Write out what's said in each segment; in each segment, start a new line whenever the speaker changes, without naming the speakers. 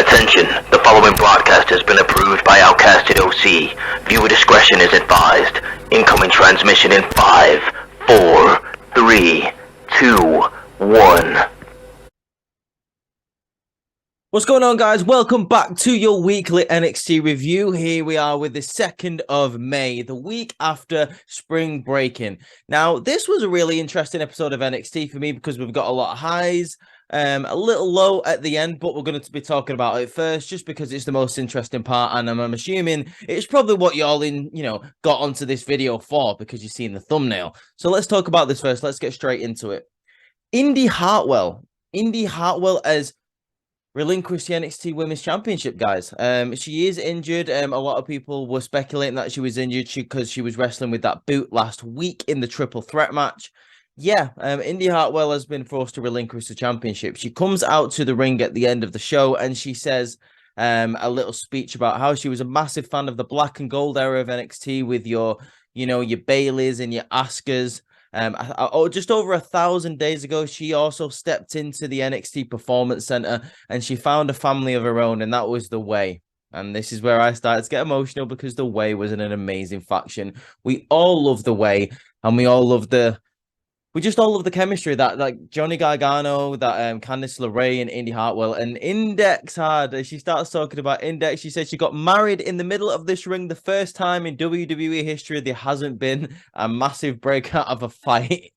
Attention, the following broadcast has been approved by Outcasted OC. Viewer discretion is advised. Incoming transmission in 5, 4, 3, 2, 1.
What's going on, guys? Welcome back to your weekly NXT review. Here we are with the 2nd of May, the week after spring breaking. Now, this was a really interesting episode of NXT for me because we've got a lot of highs, a little low at the end, but we're going to be talking about it first just because it's the most interesting part, and I'm assuming it's probably what you all got onto this video for because you've seen the thumbnail. So let's talk about this first. Let's get straight into it. Indi Hartwell as relinquished the NXT Women's Championship, guys. She is injured. A lot of people were speculating that she was injured because she was wrestling with that boot last week in the triple threat match. Yeah, Indi Hartwell has been forced to relinquish the championship. She comes out to the ring at the end of the show and she says a little speech about how she was a massive fan of the black and gold era of NXT with your Baileys and your Asukas. Just over 1,000 days ago, she also stepped into the NXT Performance Center and she found a family of her own, and that was the Wwe. And this is where I started to get emotional because the Wwe was an amazing faction. We all love the Wwe, and we just all love the chemistry that, like, Johnny Gargano, that Candice LeRae and Indi Hartwell. And Index had, she starts talking about Index. She said she got married in the middle of this ring. The first time in WWE history there hasn't been a massive breakout of a fight.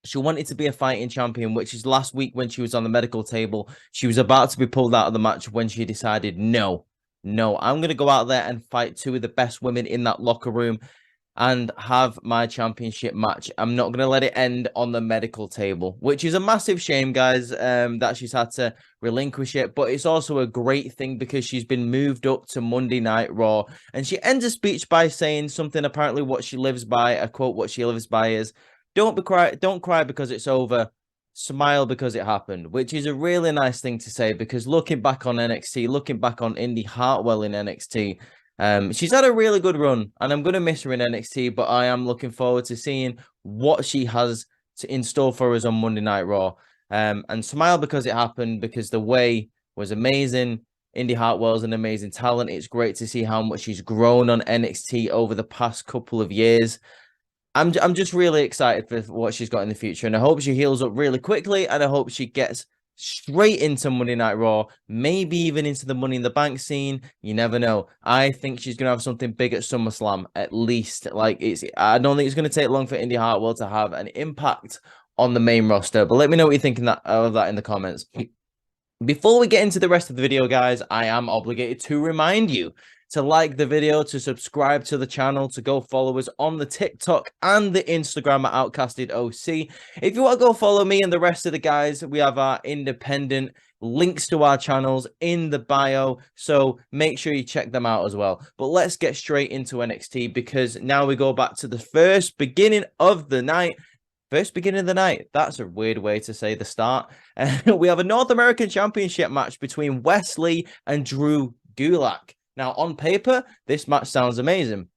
She wanted to be a fighting champion, which is last week when she was on the medical table. She was about to be pulled out of the match when she decided, no, I'm going to go out there and fight two of the best women in that locker room and have my championship match. I'm not going to let it end on the medical table, which is a massive shame, guys, that she's had to relinquish it. But it's also a great thing because she's been moved up to Monday Night Raw. And she ends a speech by saying something, apparently what she lives by, a quote, what she lives by is, don't cry because it's over. Smile because it happened, which is a really nice thing to say because looking back on NXT, looking back on Indi Hartwell in NXT, she's had a really good run, and I'm going to miss her in NXT, but I am looking forward to seeing what she has in store for us on Monday Night Raw. And smile because it happened, because the Wwe was amazing. Indi Hartwell's an amazing talent. It's great to see how much she's grown on NXT over the past couple of years. I'm just really excited for what she's got in the future, and I hope she heals up really quickly, and I hope she gets straight into Monday Night Raw, maybe even into the Money in the Bank scene. You never know. I think she's going to have something big at SummerSlam, at least. I don't think it's going to take long for Indi Hartwell to have an impact on the main roster, but let me know what you're thinking of that in the comments. Before we get into the rest of the video, guys, I am obligated to remind you to like the video, to subscribe to the channel, to go follow us on the TikTok and the Instagram at Outcasted OC. If you want to go follow me and the rest of the guys, we have our independent links to our channels in the bio, so make sure you check them out as well. But let's get straight into NXT because now we go back to the first beginning of the night. First beginning of the night. That's a weird way to say the start. We have a North American Championship match between Wesley and Drew Gulak. Now, on paper, this match sounds amazing.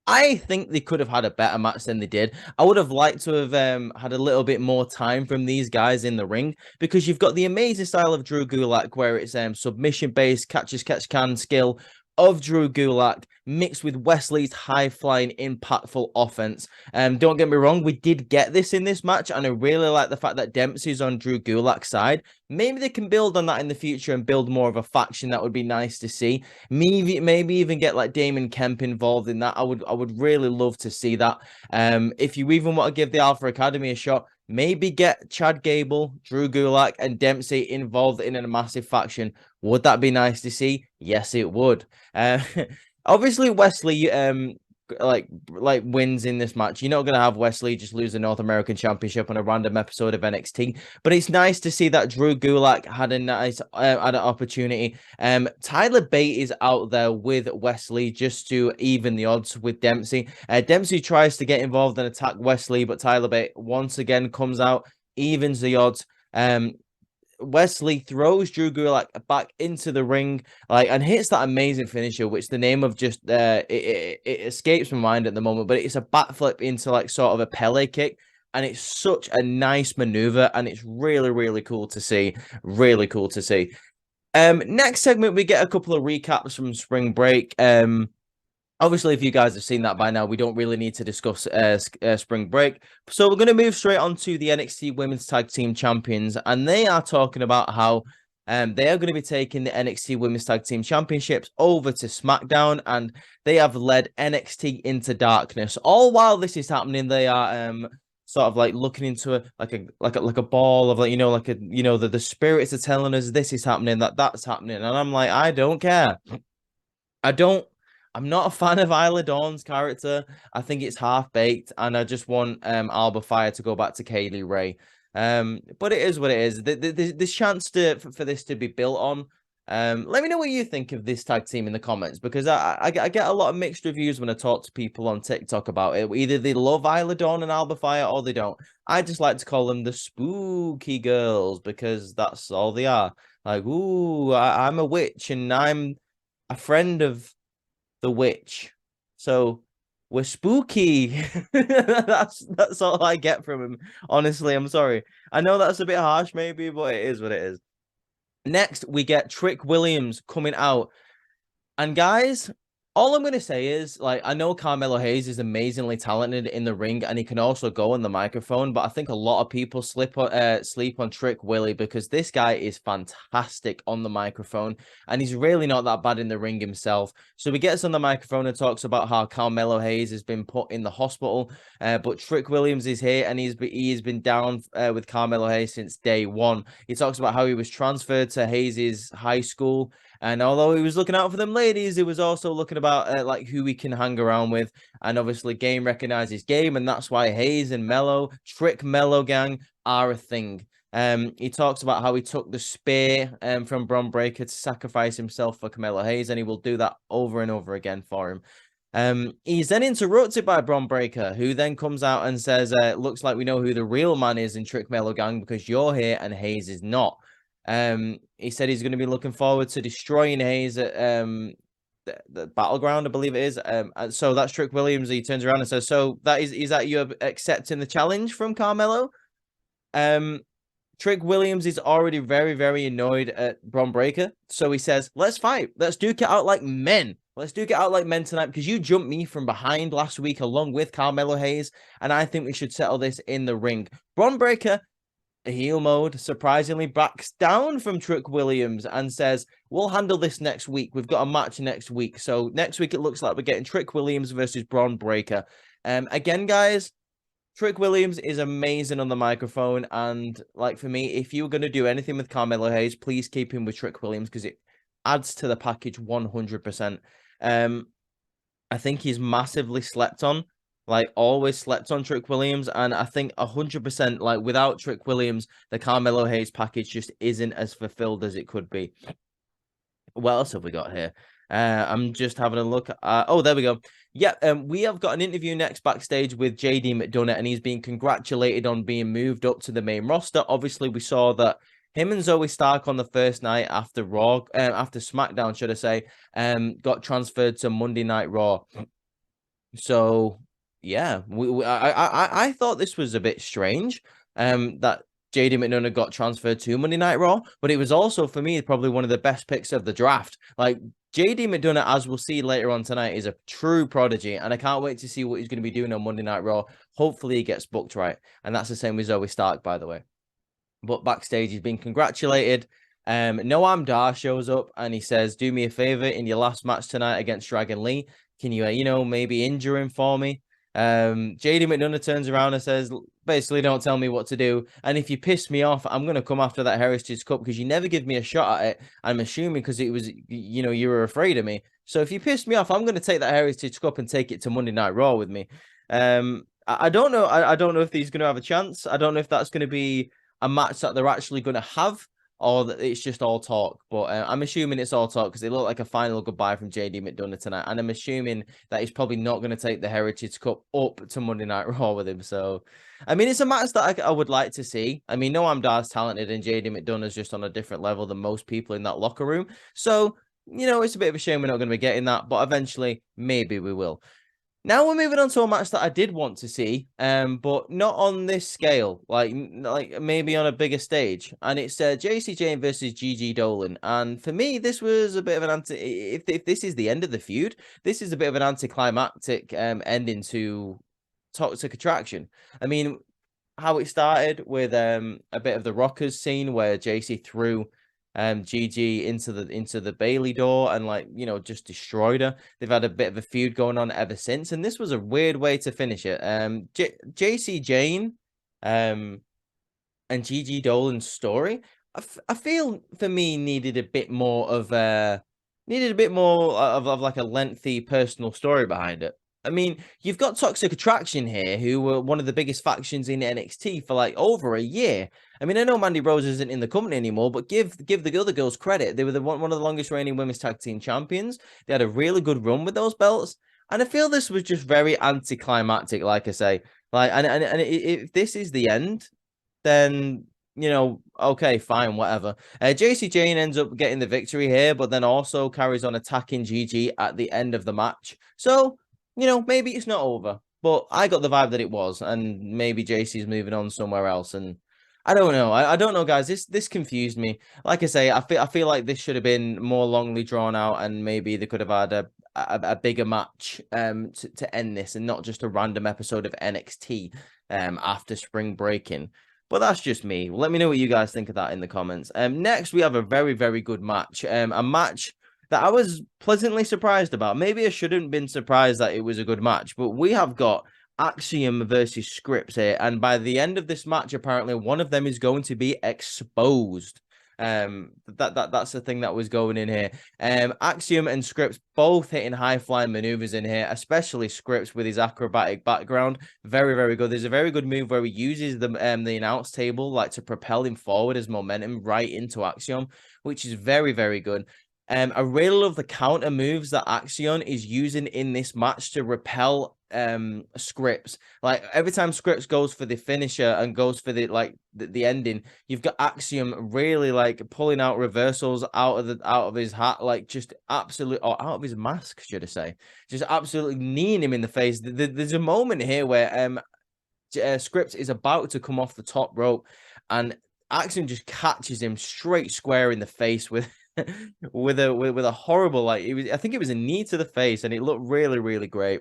I think they could have had a better match than they did. I would have liked to have had a little bit more time from these guys in the ring because you've got the amazing style of Drew Gulak where it's submission-based, catch-as-catch-can skill of Drew Gulak mixed with Wesley's high-flying, impactful offense. Don't get me wrong, we did get this in this match, and I really like the fact that Dempsey's on Drew Gulak's side. Maybe they can build on that in the future and build more of a faction. That would be nice to see. Maybe even get like Damon Kemp involved in that. I would really love to see that. If you even want to give the Alpha Academy a shot, maybe get Chad Gable, Drew Gulak, and Dempsey involved in a massive faction. Would that be nice to see? Yes, it would. Obviously, Wesley wins in this match. You're not going to have Wesley just lose the North American Championship on a random episode of NXT, but it's nice to see that Drew Gulak had a nice had an opportunity. Tyler Bate is out there with Wesley just to even the odds with Dempsey. Dempsey tries to get involved and attack Wesley, but Tyler Bate once again comes out, evens the odds. Wesley throws Drew Gulak back into the ring, and hits that amazing finisher, which the name of just it escapes my mind at the moment, but it's a backflip into sort of a Pele kick, and it's such a nice maneuver, and it's really, really cool to see. Really cool to see. Next segment, we get a couple of recaps from spring break. Obviously, if you guys have seen that by now, we don't really need to discuss spring break. So we're going to move straight on to the NXT Women's Tag Team Champions, and they are talking about how they are going to be taking the NXT Women's Tag Team Championships over to SmackDown, and they have led NXT into darkness. All while this is happening, they are sort of like looking into a ball of the spirits are telling us this is happening, that's happening, and I'm like, I don't care. I'm not a fan of Isla Dawn's character. I think it's half-baked, and I just want Alba Fyre to go back to Kaylee Ray. But it is what it is. There's chance for this to be built on. Let me know what you think of this tag team in the comments, because I get a lot of mixed reviews when I talk to people on TikTok about it. Either they love Isla Dawn and Alba Fyre or they don't. I just like to call them the spooky girls, because that's all they are. Like, ooh, I'm a witch and I'm a friend of the witch, so we're spooky. That's all I get from him. Honestly, I'm sorry. I know that's a bit harsh, maybe, but it is what it is. Next, we get Trick Williams coming out, and guys, all I'm going to say is, like, I know Carmelo Hayes is amazingly talented in the ring, and he can also go on the microphone, but I think a lot of people sleep on Trick Willie, because this guy is fantastic on the microphone, and he's really not that bad in the ring himself. So he gets on the microphone and talks about how Carmelo Hayes has been put in the hospital, but Trick Williams is here, and he's been down with Carmelo Hayes since day one. He talks about how he was transferred to Hayes' high school, and although he was looking out for them ladies, he was also looking about like who he can hang around with. And obviously, game recognizes game, and that's why Hayes and Trick Mello gang are a thing. He talks about how he took the spear from Bron Breakker to sacrifice himself for Carmelo Hayes, and he will do that over and over again for him. He's then interrupted by Bron Breakker, who then comes out and says, looks like we know who the real man is in Trick Mello gang, because you're here and Hayes is not. He said he's going to be looking forward to destroying Hayes at the battleground, I believe it is. And so that's Trick Williams. He turns around and says, "So is that you accepting the challenge from Carmelo?" Trick Williams is already very, very annoyed at Bron Breakker, so he says, "Let's fight. Let's duke it out like men. Let's duke it out like men tonight, because you jumped me from behind last week along with Carmelo Hayes, and I think we should settle this in the ring." Bron Breakker, heel mode, surprisingly backs down from Trick Williams and says, "We'll handle this next week. We've got a match next week." So next week, it looks like we're getting Trick Williams versus Bron Breakker. Again, guys, Trick Williams is amazing on the microphone. And like, for me, if you were going to do anything with Carmelo Hayes, please keep him with Trick Williams, because it adds to the package 100%. I think he's massively slept on. Like, always slept on Trick Williams, and I think 100%, like, without Trick Williams, the Carmelo Hayes package just isn't as fulfilled as it could be. What else have we got here? I'm just having a look. Oh, there we go. Yeah, we have got an interview next backstage with JD McDonagh, and he's being congratulated on being moved up to the main roster. Obviously, we saw that him and Zoe Stark on the first night after Raw, after SmackDown, should I say, got transferred to Monday Night Raw. So yeah, I thought this was a bit strange, that JD McDonagh got transferred to Monday Night Raw, but it was also, for me, probably one of the best picks of the draft. Like, JD McDonagh, as we'll see later on tonight, is a true prodigy, and I can't wait to see what he's going to be doing on Monday Night Raw. Hopefully he gets booked right, and that's the same with Zoe Stark, by the way. But backstage, he's been congratulated. Noam Dar shows up, and he says, "Do me a favor in your last match tonight against Dragon Lee. Can you, maybe injure him for me?" JD McDonagh turns around and says, basically, "Don't tell me what to do. And if you piss me off, I'm going to come after that Heritage Cup, because you never give me a shot at it. I'm assuming because it was, you were afraid of me. So if you piss me off, I'm going to take that Heritage Cup and take it to Monday Night Raw with me." I don't know. I don't know if he's going to have a chance. I don't know if that's going to be a match that they're actually going to have, or that it's just all talk. But I'm assuming it's all talk, because it looked like a final goodbye from JD McDonagh tonight. And I'm assuming that he's probably not going to take the Heritage Cup up to Monday Night Raw with him. So, I mean, it's a match that I would like to see. I mean, Noam Dar's talented, and JD McDonagh's just on a different level than most people in that locker room. So, it's a bit of a shame we're not going to be getting that, but eventually, maybe we will. Now we're moving on to a match that I did want to see, but not on this scale, like maybe on a bigger stage. And it's JC Jane versus Gigi Dolan. And for me, this was a bit of an if this is the end of the feud, this is a bit of an anticlimactic ending to Toxic Attraction. I mean, how it started with a bit of the Rockers scene where JC threw Gigi into the Bailey door and, like, you know, just destroyed her. They've had a bit of a feud going on ever since, and this was a weird way to finish it. JC Jane and Gigi Dolan's story, I feel for me needed a bit more of like a lengthy personal story behind it. I mean, you've got Toxic Attraction here, who were one of the biggest factions in NXT for like over a year. I mean, I know Mandy Rose isn't in the company anymore, but give the other girls credit. They were one of the longest reigning women's tag team champions. They had a really good run with those belts. And I feel this was just very anticlimactic, like I say. Like, and if this is the end, then, you know, okay, fine, whatever. JC Jane ends up getting the victory here, but then also carries on attacking Gigi at the end of the match. So, you know, maybe it's not over, but I got the vibe that it was, and maybe JC's moving on somewhere else. And I don't know. I don't know, guys. This confused me. Like I say, I feel like this should have been more longly drawn out, and maybe they could have had a bigger match to end this, and not just a random episode of NXT after spring breaking. But that's just me. Let me know what you guys think of that in the comments. Next, we have a very, very good match. A match that I was pleasantly surprised about. Maybe I shouldn't have been surprised that it was a good match, but we have got Axiom versus Scripps here. And by the end of this match, apparently one of them is going to be exposed. That's the thing that was going in here. Axiom and Scripps both hitting high flying maneuvers in here, especially Scripps with his acrobatic background. Very, very good. There's a very good move where he uses the announce table like to propel him forward as momentum right into Axiom, which is very, very good. I really love the counter moves that Axiom is using in this match to repel Scripps. Like every time Scripps goes for the finisher and goes for the ending, you've got Axiom really like pulling out reversals out of his hat, like just absolute, or out of his mask, should I say, just absolutely kneeing him in the face. There's a moment here where Scripps is about to come off the top rope, and Axiom just catches him straight square in the face with with a horrible, like, I think it was a knee to the face, and it looked really, really great.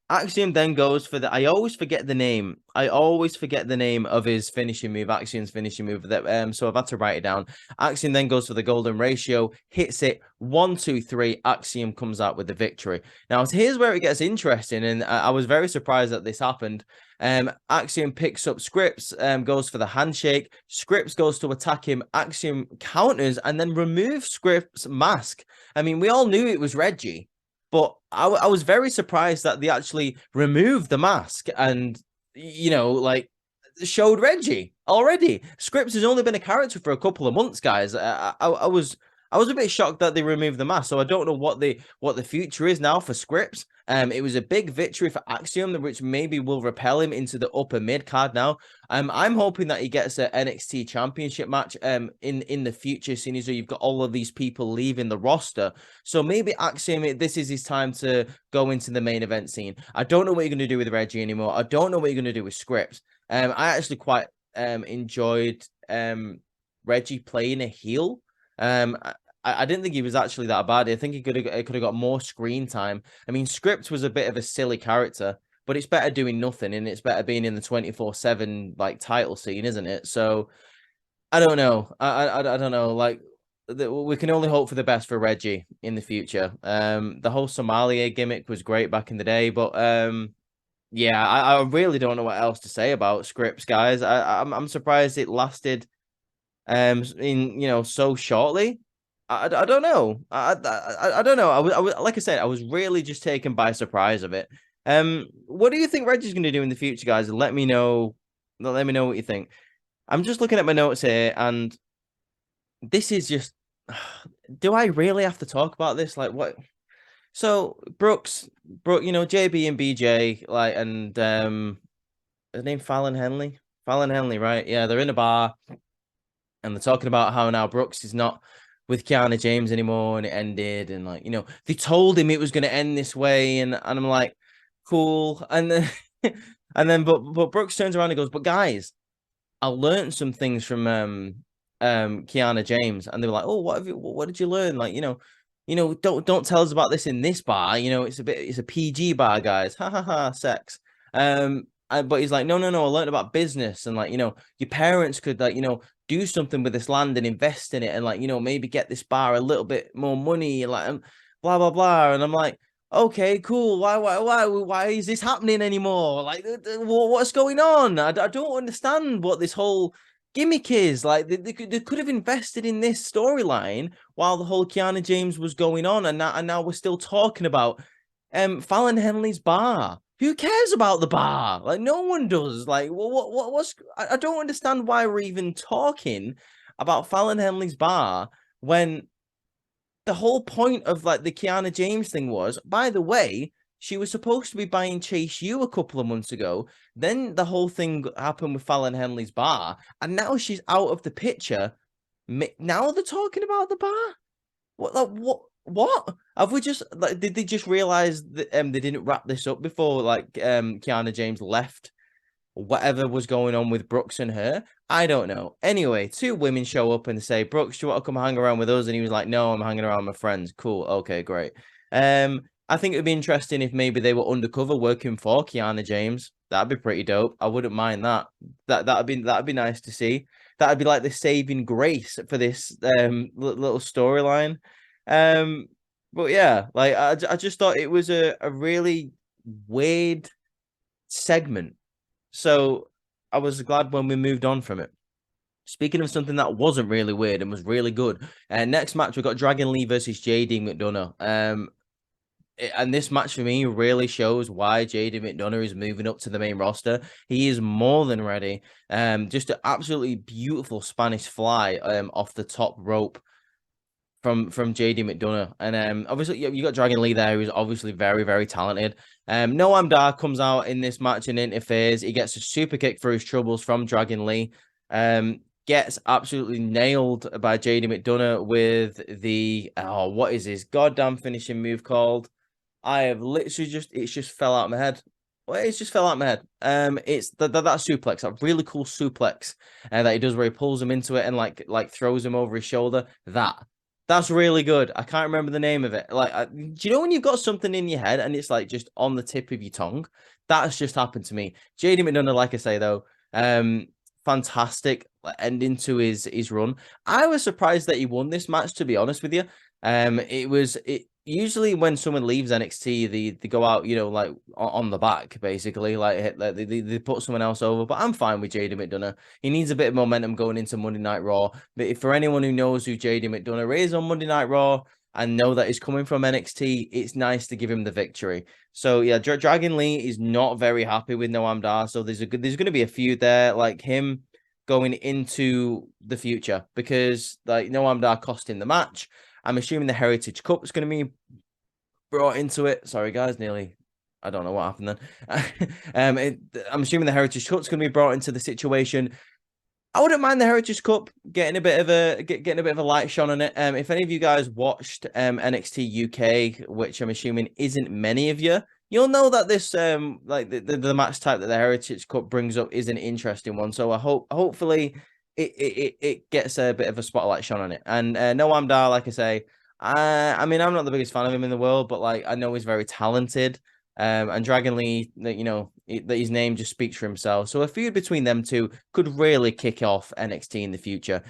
Axiom then goes for I always forget the name. I always forget the name of his finishing move, Axiom's finishing move. That so I've had to write it down. Axiom then goes for the golden ratio, hits it 1, 2, 3. Axiom comes out with the victory. Now here's where it gets interesting, and I was very surprised that this happened. Axiom picks up Scripps, goes for the handshake. Scripps goes to attack him. Axiom counters and then removes Scripps' mask. I mean, we all knew it was Reggie, but I was very surprised that they actually removed the mask and, you know, like, showed Reggie already. Scripps has only been a character for a couple of months, guys. I was a bit shocked that they removed the mask, so I don't know what the future is now for Scripps. It was a big victory for Axiom, which maybe will repel him into the upper mid card now. I'm hoping that he gets an NXT Championship match in the future, seeing as you've got all of these people leaving the roster. So maybe Axiom, this is his time to go into the main event scene. I don't know what you're going to do with Reggie anymore. I don't know what you're going to do with Scripps. I actually quite enjoyed Reggie playing a heel. I didn't think he was actually that bad. I think he could have got more screen time. I mean, Scripps was a bit of a silly character, but it's better doing nothing, and it's better being in the 24/7 like title scene, isn't it? So I don't know. I don't know. Like, we can only hope for the best for Reggie in the future. The whole Somalia gimmick was great back in the day, but yeah, I really don't know what else to say about Scripps, guys. I'm surprised it lasted in, you know, so shortly. I don't know. I don't know. I was like I said, I was really just taken by surprise of it. What do you think Reggie's going to do in the future, guys? Let me know. Let me know what you think. I'm just looking at my notes here, and this is just. Do I really have to talk about this? Like, what? So Brooke, you know, JB and BJ, like, and his name Fallon Henley, right? Yeah, they're in a bar, and they're talking about how now Brooks is not with Kiana James anymore, and it ended. And like, they told him it was going to end this way, and I'm like, cool. And then but Brooks turns around and goes, but guys, I learned some things from Kiana James, and they were like, oh, what did you learn? Like, don't tell us about this in this bar. It's a PG bar, guys. Ha ha ha, sex. But he's like, no, I learned about business, and like, your parents could, like, do something with this land and invest in it, and like, maybe get this bar a little bit more money, and like, blah blah blah. And I'm like, okay, cool. Why is this happening anymore? Like, what's going on? I don't understand what this whole gimmick is. Like, they could have invested in this storyline while the whole Kiana James was going on, and now we're still talking about Fallon Henley's bar. Who cares about the bar? Like, no one does. Like, what's I don't understand why we're even talking about Fallon Henley's bar when the whole point of like the Kiana James thing was, by the way, she was supposed to be buying Chase U a couple of months ago. Then the whole thing happened with Fallon Henley's bar, and now she's out of the picture. Now they're talking about the bar. What? Have we just like? Did they just realize that they didn't wrap this up before like Kiana James left? Whatever was going on with Brooks and her, I don't know. Anyway, two women show up and say, Brooks, do you want to come hang around with us? And he was like, no, I'm hanging around with my friends. Cool. Okay, great. I think it would be interesting if maybe they were undercover working for Kiana James. That'd be pretty dope. I wouldn't mind that. That'd be nice to see. That'd be like the saving grace for this little storyline. But yeah, like I just thought it was a really weird segment. So I was glad when we moved on from it. Speaking of something that wasn't really weird and was really good, next match we got Dragon Lee versus JD McDonagh. And this match for me really shows why JD McDonagh is moving up to the main roster. He is more than ready. Just an absolutely beautiful Spanish fly off the top rope from JD McDonagh. And obviously you got Dragon Lee there, who's obviously very, very talented. Noam Dar comes out in this match and interferes. He gets a super kick for his troubles from Dragon Lee. Gets absolutely nailed by JD McDonagh with the what is his goddamn finishing move called? I have literally it's just fell out of my head. Well, it's just fell out of my head. It's that suplex, that really cool suplex that he does where he pulls him into it and like throws him over his shoulder. That's really good. I can't remember the name of it. Like, do you know when you've got something in your head and it's like just on the tip of your tongue? That's just happened to me. JD McDonagh, like I say though, fantastic ending to his run. I was surprised that he won this match, to be honest with you. It usually when someone leaves NXT, they go out, like on the back, basically, like they put someone else over. But I'm fine with JD McDonagh. He needs a bit of momentum going into Monday Night Raw. But if for anyone who knows who JD McDonagh is on Monday Night Raw and know that he's coming from NXT, it's nice to give him the victory. So yeah, Dragon Lee is not very happy with Noam Dar. So there's going to be a feud there, like him going into the future, because like Noam Dar cost him the match. I'm assuming the Heritage Cup is going to be brought into it. Sorry, guys, I don't know what happened then. I'm assuming the Heritage Cup is going to be brought into the situation. I wouldn't mind the Heritage Cup getting a bit of a light shone on it. If any of you guys watched NXT UK, which I'm assuming isn't many of you, you'll know that this like the match type that the Heritage Cup brings up is an interesting one. So I hopefully it gets a bit of a spotlight shone on it. And Noam Dar, like I say, I mean, I'm not the biggest fan of him in the world, but like I know he's very talented. And Dragon Lee, his name just speaks for himself. So a feud between them two could really kick off NXT in the future.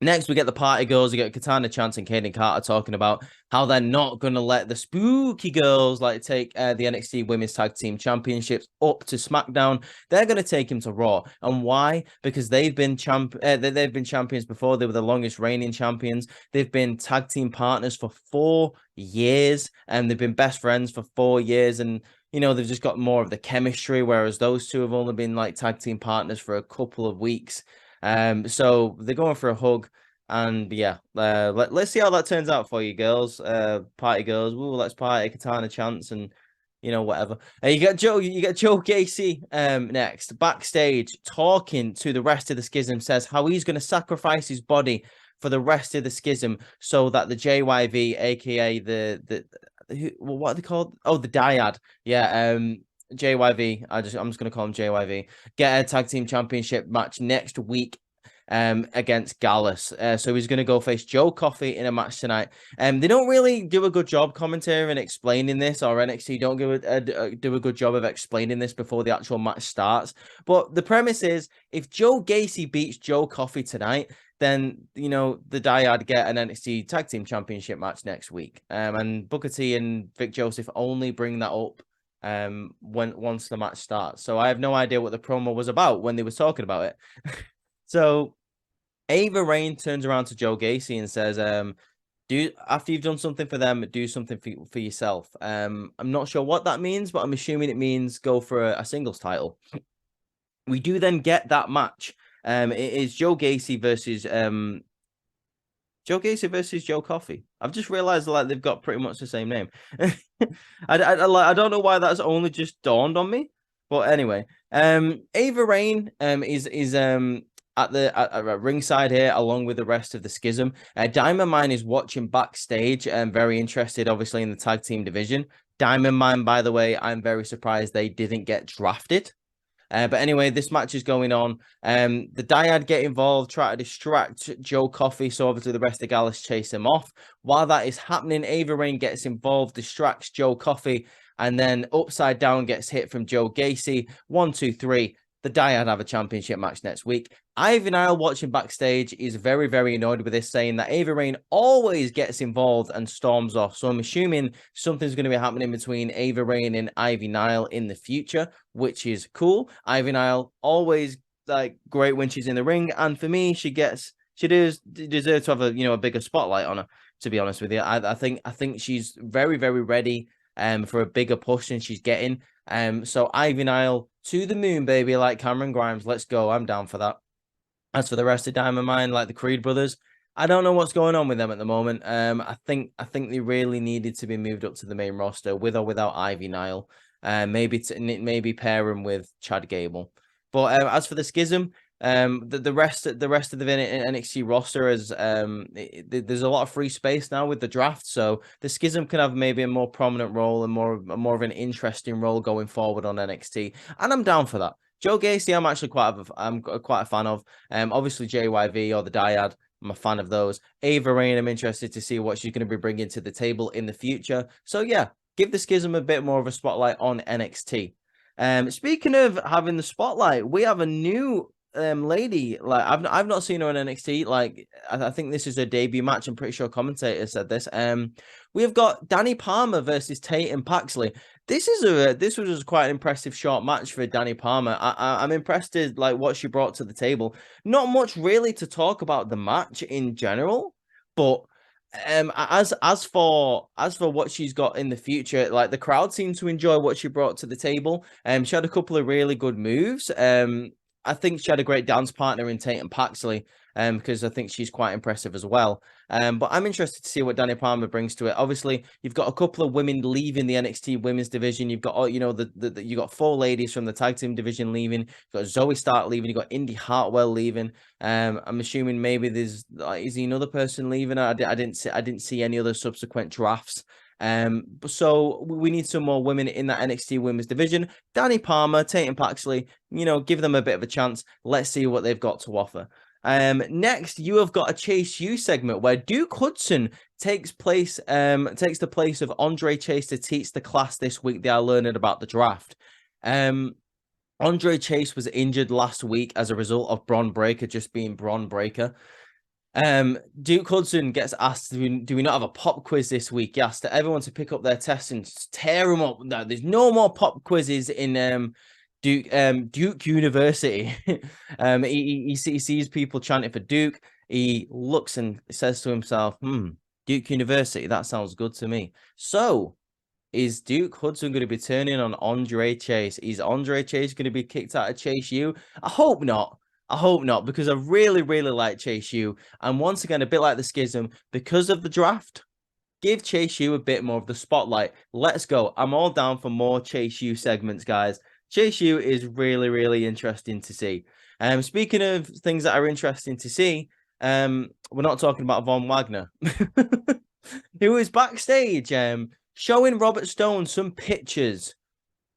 Next, we get the Party Girls. We get Katana Chance and Kayden Carter talking about how they're not going to let the Spooky Girls take the NXT Women's Tag Team Championships up to SmackDown. They're going to take him to Raw. And why? Because they've been champions before. They were the longest reigning champions. They've been tag team partners for 4 years, and they've been best friends for 4 years. And they've just got more of the chemistry, whereas those two have only been tag team partners for a couple of weeks. So they're going for a hug, and yeah, let's see how that turns out for you girls. Party girls, ooh, let's party, Katana Chance, and whatever. You got Joe Gacy next backstage talking to the rest of the Schism, says how he's going to sacrifice his body for the rest of the schism, so that the JYV, aka what are they called? Oh, the Dyad. Yeah, JYV. I'm just gonna call him JYV. Get a tag team championship match next week against Gallus. So he's going to go face Joe Coffey in a match tonight. They don't really do a good job commentating and explaining this, or NXT don't do a good job of explaining this before the actual match starts. But the premise is, if Joe Gacy beats Joe Coffey tonight, then, you know, the Dyad get an NXT Tag Team Championship match next week. And Booker T and Vic Joseph only bring that up once the match starts. So I have no idea what the promo was about when they were talking about it. So Ava Raine turns around to Joe Gacy and says, after you've done something for them, do something for yourself. I'm not sure what that means, but I'm assuming it means go for a singles title. We do then get that match. It is Joe Gacy versus Joe Coffey. I've just realized like they've got pretty much the same name. I don't know why that's only just dawned on me, but anyway, Ava Raine is at ringside here along with the rest of the schism. Diamond Mine is watching backstage and very interested, obviously, in the tag team division. Diamond Mine, by the way, I'm very surprised they didn't get drafted. But anyway, this match is going on. The Dyad get involved, try to distract Joe Coffey, so obviously the rest of Gallus chase him off. While that is happening, Ava Raine gets involved, distracts Joe Coffey, and then upside down gets hit from Joe Gacy. 1, 2, 3. The Dyad have a championship match next week. Ivy Nile, watching backstage, is very, very annoyed with this, saying that Ava Raine always gets involved and storms off. So I'm assuming something's going to be happening between Ava Raine and Ivy Nile in the future, which is cool. Ivy Nile always like great when she's in the ring, and for me, she does deserve to have a bigger spotlight on her. To be honest with you, I think she's very, very ready for a bigger push than she's getting. So Ivy Nile to the moon, baby, like Cameron Grimes. Let's go. I'm down for that. As for the rest of Diamond Mine, like the Creed brothers, I don't know what's going on with them at the moment. I think they really needed to be moved up to the main roster with or without Ivy Nile. Maybe pair them with Chad Gable. But as for the schism, the rest of the NXT roster is there's a lot of free space now with the draft, so the schism can have maybe a more prominent role and more of an interesting role going forward on NXT, and I'm down for that. Joe Gacy, I'm actually quite a fan of. Obviously JYV or the Dyad, I'm a fan of those. Ava Raine, I'm interested to see what she's going to be bringing to the table in the future. So yeah, give the schism a bit more of a spotlight on NXT. Speaking of having the spotlight, we have a new lady. Like I've not seen her on NXT. Like I think this is her debut match. I'm pretty sure commentator said this. We have got Danny Palmer versus Tatum Paxley. This was quite an impressive short match for Danny Palmer. I'm impressed with like what she brought to the table. Not much really to talk about the match in general, but as for what she's got in the future, like the crowd seemed to enjoy what she brought to the table. She had a couple of really good moves. I think she had a great dance partner in Tatum Paxley, because I think she's quite impressive as well. But I'm interested to see what Danny Palmer brings to it. Obviously, you've got a couple of women leaving the NXT Women's division. You've got, you got 4 ladies from the tag team division leaving. You've got Zoe Stark leaving. You've got Indi Hartwell leaving. I'm assuming maybe there's is he another person leaving? I didn't see any other subsequent drafts. So we need some more women in that NXT Women's division. Danny Palmer, Tatum Paxley, give them a bit of a chance. Let's see what they've got to offer. Next, you have got a Chase U segment where Duke Hudson takes the place of Andre Chase to teach the class this week. They are learning about the draft. Andre Chase was injured last week as a result of Bron Breakker just being Bron Breakker. Duke Hudson gets asked, do we not have a pop quiz this week? He asked everyone to pick up their tests and tear them up. No, there's no more pop quizzes in Duke University. He sees people chanting for Duke. He looks and says to himself, Duke University, that sounds good to me. So is Duke Hudson going to be turning on Andre Chase? Is Andre Chase going to be kicked out of Chase U? I hope not. Because I really, really like Chase U. And once again, a bit like the schism, because of the draft, give Chase U a bit more of the spotlight. Let's go. I'm all down for more Chase U segments, guys. Chase U is really, really interesting to see. Speaking of things that are interesting to see, We're not talking about Von Wagner, who was backstage showing Robert Stone some pictures.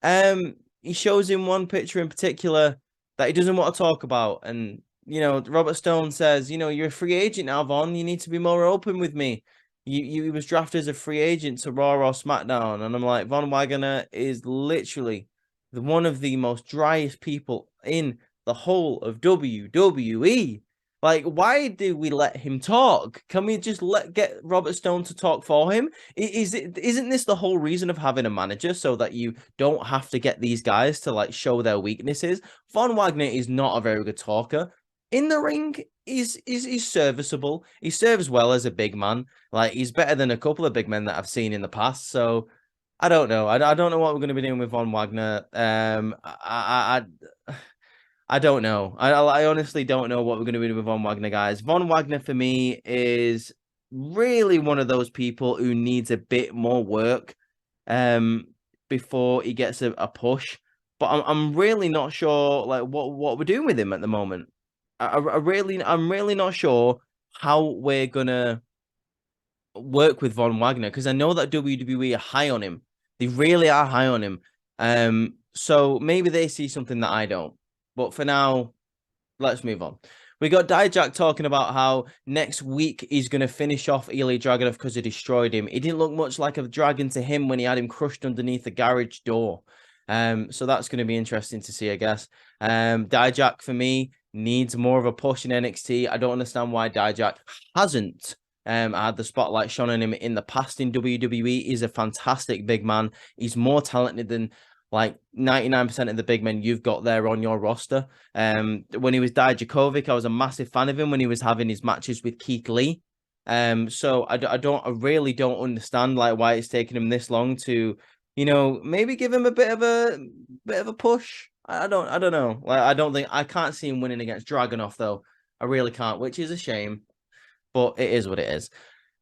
He shows him one picture in particular that he doesn't want to talk about. And, Robert Stone says, you're a free agent now, Von. You need to be more open with me. You was drafted as a free agent to Raw or SmackDown. And I'm like, Von Wagner is literally one of the most driest people in the whole of WWE. Like, why do we let him talk? Can we just get Robert Stone to talk for him? Isn't this the whole reason of having a manager, so that you don't have to get these guys to like show their weaknesses? Von Wagner is not a very good talker. In the ring, he's serviceable. He serves well as a big man. Like, he's better than a couple of big men that I've seen in the past. So I don't know. I don't know what we're going to be doing with Von Wagner. I don't know. I honestly don't know what we're going to do with Von Wagner, guys. Von Wagner, for me, is really one of those people who needs a bit more work before he gets a push. But I'm really not sure like what we're doing with him at the moment. I'm really not sure how we're gonna work with Von Wagner, because I know that WWE are high on him. They really are high on him. So maybe they see something that I don't. But for now, let's move on. We got Dijak talking about how next week he's going to finish off Ilya Dragunov because he destroyed him. He didn't look much like a dragon to him when he had him crushed underneath the garage door. So that's going to be interesting to see, I guess. Dijak, for me, needs more of a push in NXT. I don't understand why Dijak hasn't had the spotlight shone on him in the past in WWE. He's a fantastic big man. He's more talented than like 99% of the big men you've got there on your roster. When he was Dijakovic, I was a massive fan of him when he was having his matches with Keith Lee. So I really don't understand like why it's taken him this long to, maybe give him a bit of a push. I don't know. Like, I can't see him winning against Dragunov though. I really can't, which is a shame, but it is what it is.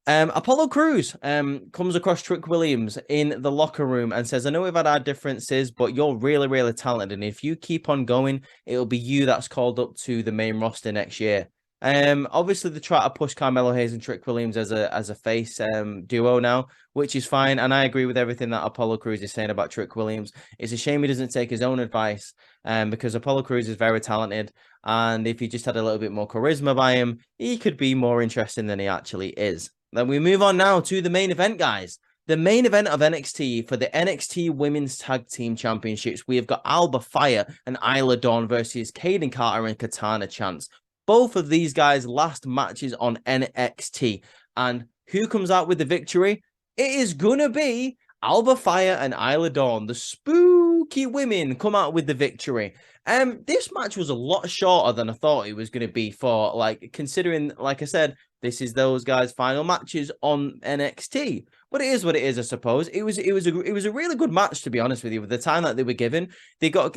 Apollo Crews comes across Trick Williams in the locker room and says, I know we've had our differences, but you're really, really talented. And if you keep on going, it'll be you that's called up to the main roster next year. Obviously, they try to push Carmelo Hayes and Trick Williams as a face duo now, which is fine. And I agree with everything that Apollo Crews is saying about Trick Williams. It's a shame he doesn't take his own advice, because Apollo Crews is very talented. And if he just had a little bit more charisma by him, he could be more interesting than he actually is. Then we move on now to the main event, guys. The main event of NXT for the NXT Women's Tag Team Championships. We have got Alba, Fyre, and Isla Dawn versus Kayden Carter and Katana Chance. Both of these guys' last matches on NXT. And who comes out with the victory? It is going to be Alba, Fyre, and Isla Dawn. The spooky women come out with the victory. This match was a lot shorter than I thought it was going to be for, like, considering, like I said, this is those guys' final matches on NXT. But it is what it is, I suppose. It was a really good match, to be honest with you. With the time that they were given, they got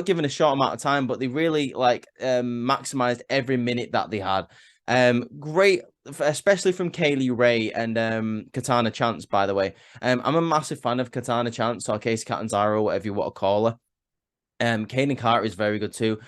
given a short amount of time, but they really maximized every minute that they had. Great, especially from Kaylee Ray and Katana Chance, by the way. I'm a massive fan of Katana Chance, or Case Catanzaro, whatever you want to call her. Kayden Carter is very good too.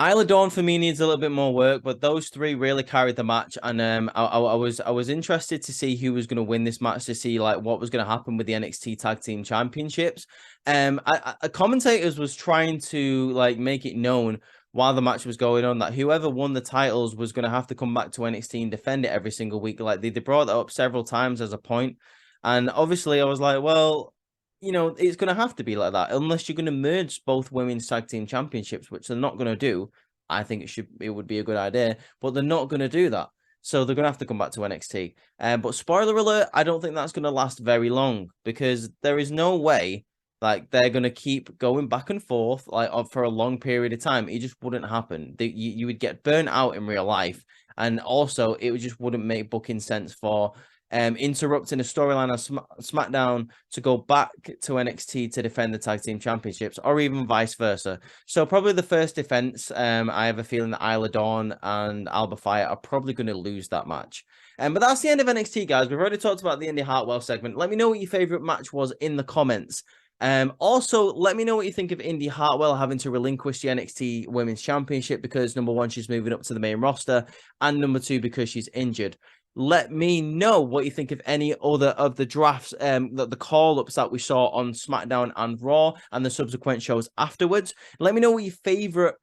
Isla Dawn for me needs a little bit more work, but those three really carried the match, and I was interested to see who was going to win this match, to see like what was going to happen with the NXT Tag Team Championships. Commentators was trying to like make it known while the match was going on that whoever won the titles was going to have to come back to NXT and defend it every single week. Like they brought that up several times as a point, and obviously I was like, well, it's going to have to be like that unless you're going to merge both women's tag team championships, which they're not going to do. I think it would be a good idea, but they're not going to do that. So they're going to have to come back to NXT. But spoiler alert, I don't think that's going to last very long, because there is no way like they're going to keep going back and forth like for a long period of time. It just wouldn't happen. You would get burnt out in real life. And also it just wouldn't make booking sense for interrupting a storyline on SmackDown to go back to NXT to defend the tag team championships, or even vice versa. So probably the first defense, I have a feeling that Isla Dawn and Alba Fyre are probably going to lose that match. But that's the end of NXT, guys. We've already talked about the Indi Hartwell segment. Let me know what your favorite match was in the comments. Also, let me know what you think of Indi Hartwell having to relinquish the NXT Women's Championship because number one, she's moving up to the main roster, and number two, because she's injured. Let me know what you think of any other of the drafts, the call-ups that we saw on SmackDown and Raw and the subsequent shows afterwards. Let me know what your favorite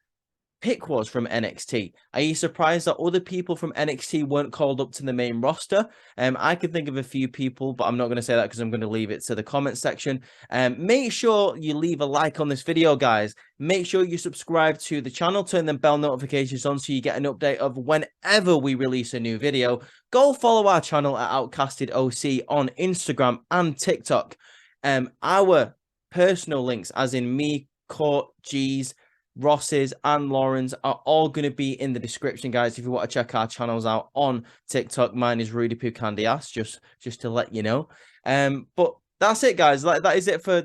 pick was from NXT. Are you surprised that other people from NXT weren't called up to the main roster? I can think of a few people, but I'm not going to say that because I'm going to leave it to the comment section. Make sure you leave a like on this video, guys. Make sure you subscribe to the channel, turn the bell notifications on so you get an update of whenever we release a new video. Go follow our channel at Outcasted OC on Instagram and TikTok. Our personal links, as in me, Court, G's, Ross's and Lauren's, are all going to be in the description, guys, if you want to check our channels out on TikTok. Mine is Rudy Poo Candy Ass, just to let you know. But that's it, guys. That is it for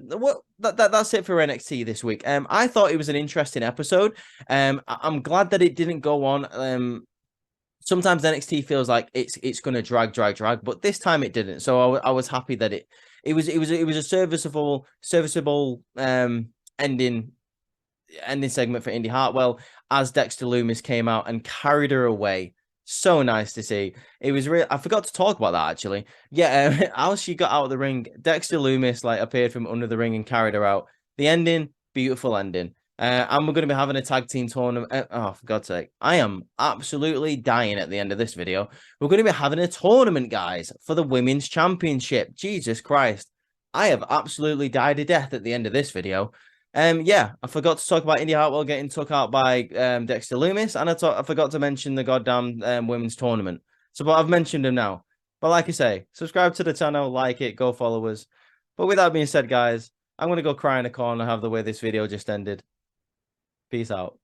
that's it for NXT this week. I thought it was an interesting episode. I'm glad that it didn't go on. Sometimes NXT feels like it's going to drag, but this time it didn't. So I was happy that it was a serviceable ending segment for Indi Hartwell as Dexter Lumis came out and carried her away. So nice to see. It was real. I forgot to talk about that actually. Yeah, how she got out of the ring, Dexter Lumis appeared from under the ring and carried her out. The ending, beautiful ending. And we're going to be having a tag team tournament. Oh, for God's sake. I am absolutely dying at the end of this video. We're going to be having a tournament, guys, for the Women's Championship. Jesus Christ. I have absolutely died a death at the end of this video. Yeah, I forgot to talk about Indi Hartwell getting took out by Dexter Lumis, and I forgot to mention the goddamn women's tournament. So, but I've mentioned them now. But like I say, subscribe to the channel, like it, go follow us. But with that being said, guys, I'm going to go cry in a corner, have the way this video just ended. Peace out.